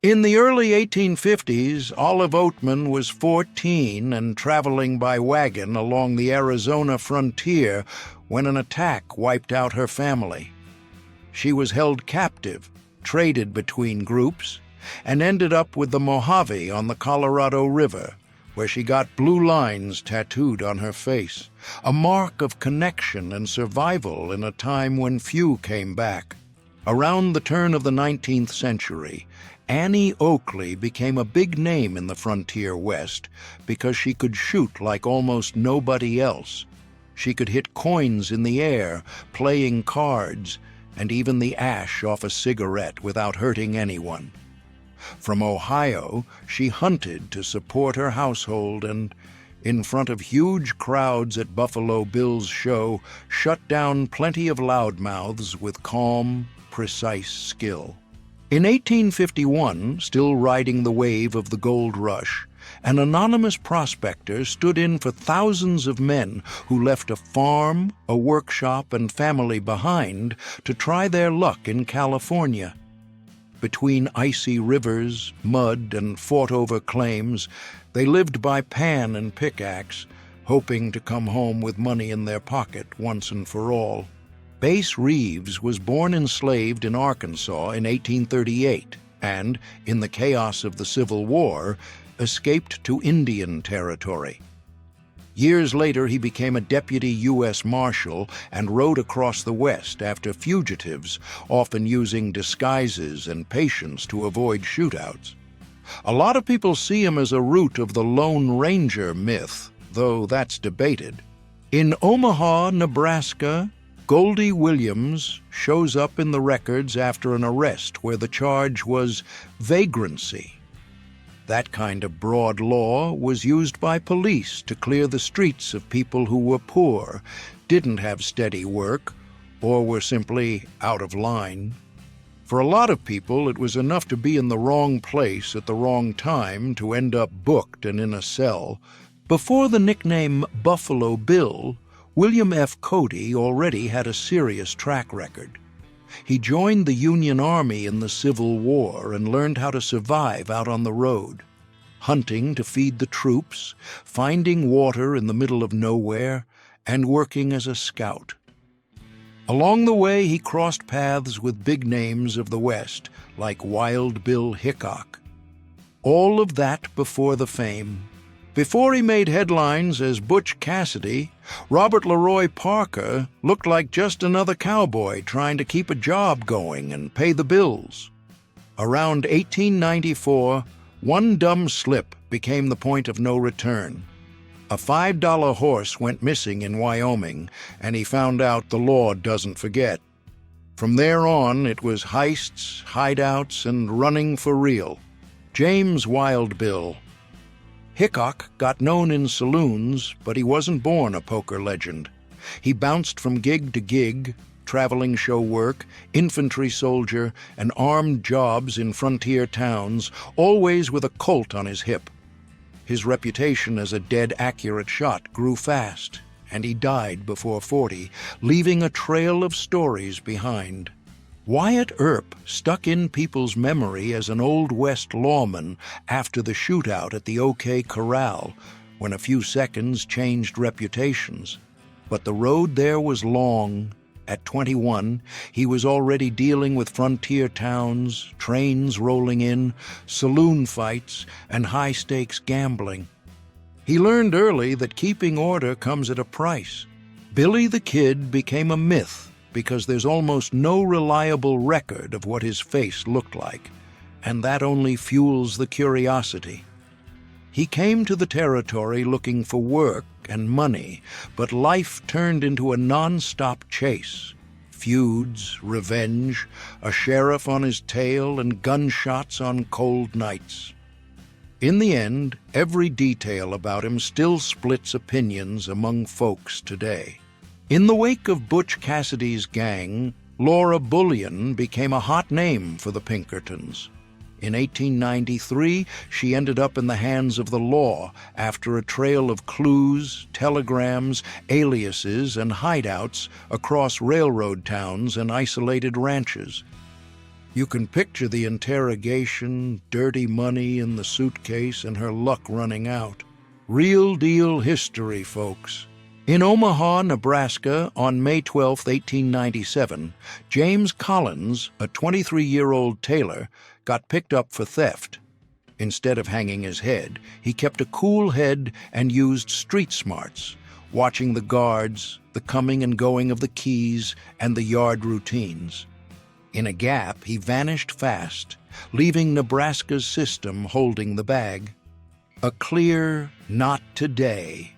In the early 1850s, Olive Oatman was 14 and traveling by wagon along the Arizona frontier when an attack wiped out her family. She was held captive, traded between groups, and ended up with the Mojave on the Colorado River, where she got blue lines tattooed on her face, a mark of connection and survival in a time when few came back. Around the turn of the 19th century, Annie Oakley became a big name in the frontier West because she could shoot like almost nobody else. She could hit coins in the air, playing cards, and even the ash off a cigarette without hurting anyone. From Ohio, she hunted to support her household and, in front of huge crowds at Buffalo Bill's show, shut down plenty of loudmouths with calm, precise skill. In 1851, still riding the wave of the gold rush, an anonymous prospector stood in for thousands of men who left a farm, a workshop, and family behind to try their luck in California. Between icy rivers, mud, and fought-over claims, they lived by pan and pickaxe, hoping to come home with money in their pocket once and for all. Bass Reeves was born enslaved in Arkansas in 1838 and, in the chaos of the Civil War, escaped to Indian Territory. Years later, he became a deputy U.S. Marshal and rode across the West after fugitives, often using disguises and patience to avoid shootouts. A lot of people see him as a root of the Lone Ranger myth, though that's debated. In Omaha, Nebraska, Goldie Williams shows up in the records after an arrest where the charge was vagrancy. That kind of broad law was used by police to clear the streets of people who were poor, didn't have steady work, or were simply out of line. For a lot of people, it was enough to be in the wrong place at the wrong time to end up booked and in a cell. Before the nickname Buffalo Bill, William F. Cody already had a serious track record. He joined the Union Army in the Civil War and learned how to survive out on the road, hunting to feed the troops, finding water in the middle of nowhere, and working as a scout. Along the way, he crossed paths with big names of the West, like Wild Bill Hickok. All of that before the fame. Before he made headlines as Butch Cassidy, Robert Leroy Parker looked like just another cowboy trying to keep a job going and pay the bills. Around 1894, one dumb slip became the point of no return. A $5 horse went missing in Wyoming, and he found out the law doesn't forget. From there on, it was heists, hideouts, and running for real. James Wild Bill. Hickok got known in saloons, but he wasn't born a poker legend. He bounced from gig to gig, traveling show work, infantry soldier, and armed jobs in frontier towns, always with a Colt on his hip. His reputation as a dead accurate shot grew fast, and he died before 40, leaving a trail of stories behind. Wyatt Earp stuck in people's memory as an Old West lawman after the shootout at the OK Corral, when a few seconds changed reputations. But the road there was long. At 21, he was already dealing with frontier towns, trains rolling in, saloon fights, and high-stakes gambling. He learned early that keeping order comes at a price. Billy the Kid became a myth because there's almost no reliable record of what his face looked like, and that only fuels the curiosity. He came to the territory looking for work and money, but life turned into a non-stop chase. Feuds, revenge, a sheriff on his tail, and gunshots on cold nights. In the end, every detail about him still splits opinions among folks today. In the wake of Butch Cassidy's gang, Laura Bullion became a hot name for the Pinkertons. In 1893, she ended up in the hands of the law after a trail of clues, telegrams, aliases, and hideouts across railroad towns and isolated ranches. You can picture the interrogation, dirty money in the suitcase, and her luck running out. Real deal history, folks. In Omaha, Nebraska, on May 12, 1897, James Collins, a 23-year-old tailor, got picked up for theft. Instead of hanging his head, he kept a cool head and used street smarts, watching the guards, the coming and going of the keys, and the yard routines. In a gap, he vanished fast, leaving Nebraska's system holding the bag. A clear, "Not today."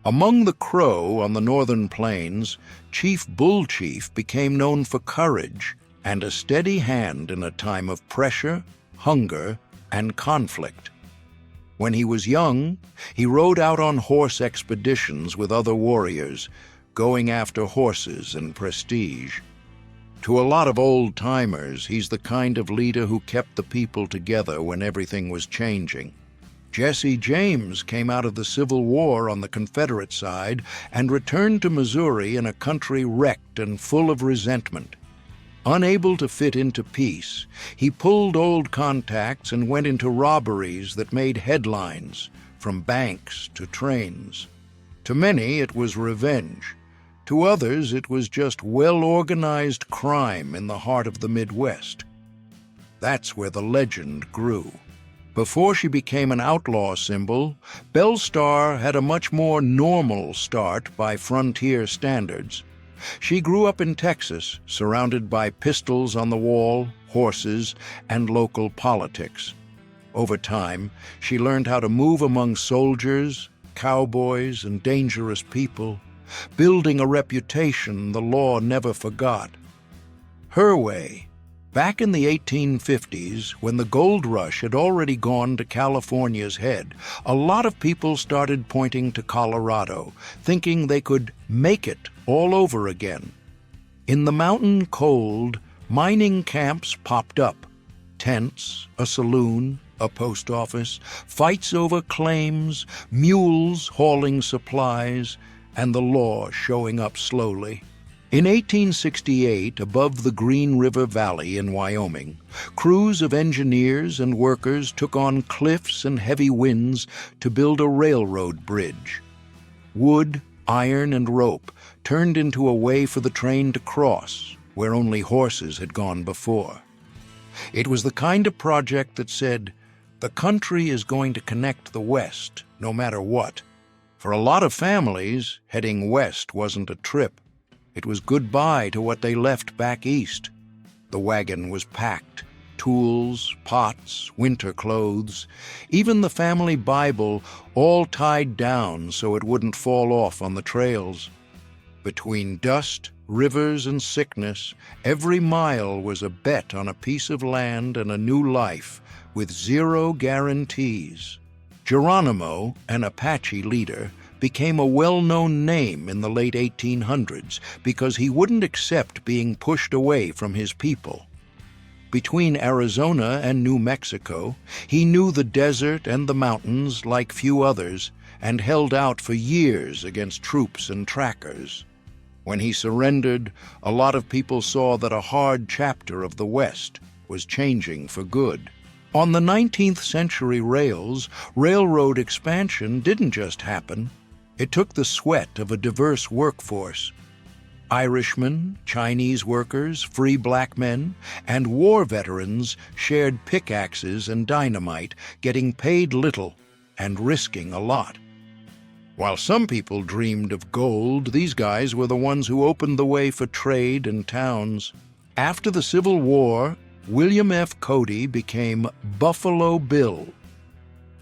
Among the Crow on the northern plains, Chief Bull Chief became known for courage and a steady hand in a time of pressure, hunger, and conflict. When he was young, he rode out on horse expeditions with other warriors, going after horses and prestige. To a lot of old-timers, he's the kind of leader who kept the people together when everything was changing. Jesse James came out of the Civil War on the Confederate side and returned to Missouri in a country wrecked and full of resentment. Unable to fit into peace, he pulled old contacts and went into robberies that made headlines, from banks to trains. To many, it was revenge. To others, it was just well-organized crime in the heart of the Midwest. That's where the legend grew. Before she became an outlaw symbol, Belle Starr had a much more normal start by frontier standards. She grew up in Texas, surrounded by pistols on the wall, horses, and local politics. Over time, she learned how to move among soldiers, cowboys, and dangerous people, building a reputation the law never forgot. Her way. Back in the 1850s, when the gold rush had already gone to California's head, a lot of people started pointing to Colorado, thinking they could make it all over again. In the mountain cold, mining camps popped up. Tents, a saloon, a post office, fights over claims, mules hauling supplies, and the law showing up slowly. In 1868, above the Green River Valley in Wyoming, crews of engineers and workers took on cliffs and heavy winds to build a railroad bridge. Wood, iron, and rope turned into a way for the train to cross, where only horses had gone before. It was the kind of project that said, the country is going to connect the West, no matter what. For a lot of families, heading west wasn't a trip. It was goodbye to what they left back east. The wagon was packed. Tools, pots, winter clothes, even the family Bible, all tied down so it wouldn't fall off on the trails. Between dust, rivers, and sickness, every mile was a bet on a piece of land and a new life, with zero guarantees. Geronimo, an Apache leader, became a well-known name in the late 1800s because he wouldn't accept being pushed away from his people. Between Arizona and New Mexico, he knew the desert and the mountains like few others and held out for years against troops and trackers. When he surrendered, a lot of people saw that a hard chapter of the West was changing for good. On the 19th century railroad expansion didn't just happen. It took the sweat of a diverse workforce. Irishmen, Chinese workers, free black men, and war veterans shared pickaxes and dynamite, getting paid little and risking a lot. While some people dreamed of gold, these guys were the ones who opened the way for trade and towns. After the Civil War, William F. Cody became Buffalo Bill.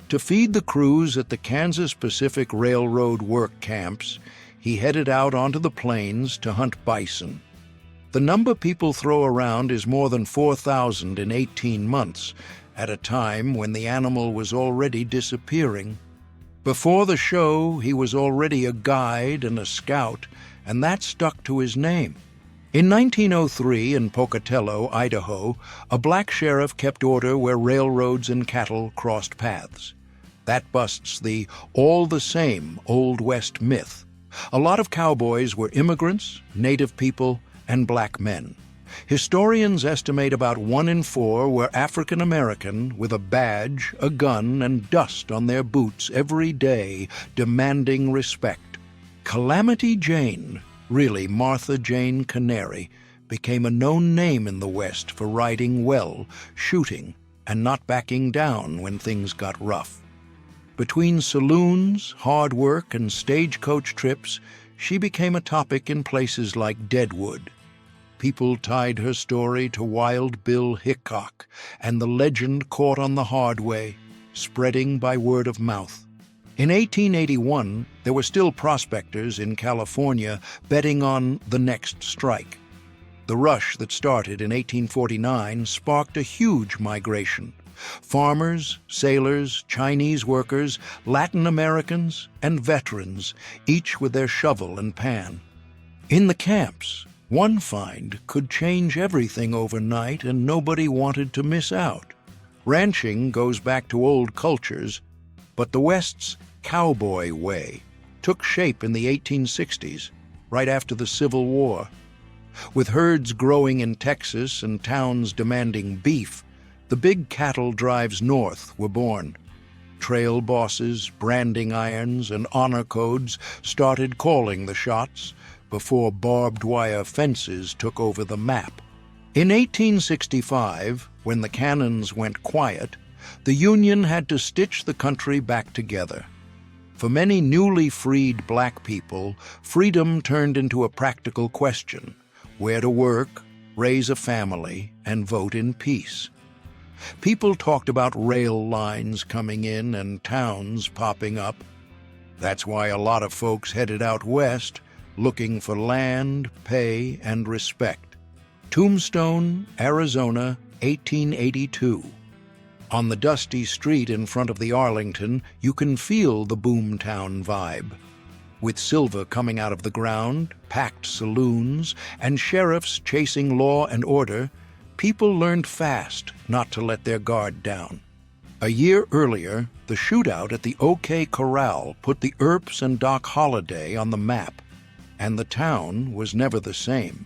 To feed the crews at the Kansas Pacific Railroad work camps, he headed out onto the plains to hunt bison. The number people throw around is more than 4,000 in 18 months, at a time when the animal was already disappearing. Before the show, he was already a guide and a scout, and that stuck to his name. In 1903, in Pocatello, Idaho, a black sheriff kept order where railroads and cattle crossed paths. That busts the all-the-same Old West myth. A lot of cowboys were immigrants, native people, and black men. Historians estimate about 1 in 4 were African American with a badge, a gun, and dust on their boots every day, demanding respect. Calamity Jane, really Martha Jane Canary, became a known name in the West for riding well, shooting, and not backing down when things got rough. Between saloons, hard work, and stagecoach trips, she became a topic in places like Deadwood. People tied her story to Wild Bill Hickok, and the legend caught on the hard way, spreading by word of mouth. In 1881, there were still prospectors in California betting on the next strike. The rush that started in 1849 sparked a huge migration. Farmers, sailors, Chinese workers, Latin Americans, and veterans, each with their shovel and pan. In the camps, one find could change everything overnight, and nobody wanted to miss out. Ranching goes back to old cultures, but the West's cowboy way took shape in the 1860s, right after the Civil War. With herds growing in Texas and towns demanding beef, the big cattle drives north were born. Trail bosses, branding irons, and honor codes started calling the shots before barbed wire fences took over the map. In 1865, when the cannons went quiet, the Union had to stitch the country back together. For many newly freed black people, freedom turned into a practical question: where to work, raise a family, and vote in peace. People talked about rail lines coming in and towns popping up. That's why a lot of folks headed out west, looking for land, pay, and respect. Tombstone, Arizona, 1882. On the dusty street in front of the Arlington, you can feel the boomtown vibe. With silver coming out of the ground, packed saloons, and sheriffs chasing law and order, people learned fast not to let their guard down. A year earlier, the shootout at the OK Corral put the Earps and Doc Holliday on the map, and the town was never the same.